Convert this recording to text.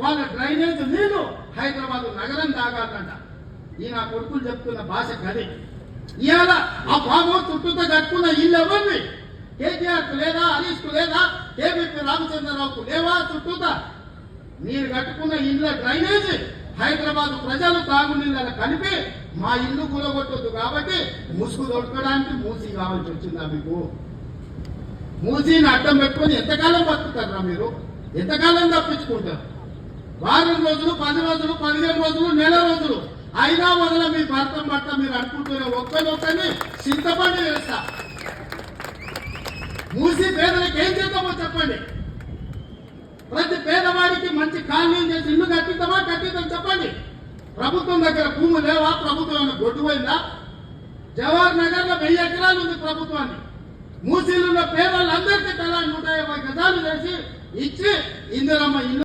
వాళ్ళ డ్రైనేజ్ నీళ్లు హైదరాబాద్ నగరం తాగాలంట. ఈ నా కొడుకులు చెప్తున్న భాష గది. ఇవాళ ఆ బాబు చుట్టూతో కట్టుకున్న ఇల్లు ఎవరిని? కేటీఆర్ కు లేదా, హరీష్ కు లేదా, కేబీపీ రామచంద్రరావుకు లేవా? చుట్టూతా మీరు కట్టుకున్న ఇళ్ళ డ్రైనేజ్ హైదరాబాద్ ప్రజలు తాగునీళ్ళ కలిపి మా ఇల్లు కూలగొట్టొద్దు కాబట్టి ముసుగు దొరకడానికి మూసి కావాల్సి వచ్చిందా మీకు? మూసీని అడ్డం పెట్టుకొని ఎంతకాలం బతుకుతారా మీరు? ఎంతకాలం తప్పించుకుంటారు? వారం రోజులు, 10 రోజులు, 15 రోజులు, నెల రోజులు అయినా వదల మీ భర్తం పట్ల మీరు అనుకుంటున్న ఒక్కరిని చింతపండు చేస్తా. మూసి పేదలకు ఏం చేద్దామో చెప్పండి. ప్రతి పేదవాడికి మంచి కాలనీ చేసి ఇల్లు కట్టిద్దామా? కట్టిద్దాం చెప్పండి. ప్రభుత్వం దగ్గర భూమి లేవా? ప్రభుత్వం గొడ్డుపోయిందా? జవహర్ నగర్ లో 1000 ఎకరాలు ఉంది ప్రభుత్వాన్ని. మూసీలున్న పేదలందరికీ తలా 150 గజాలు చేసి ఇచ్చి ఇందిరమ్మ ఇల్లు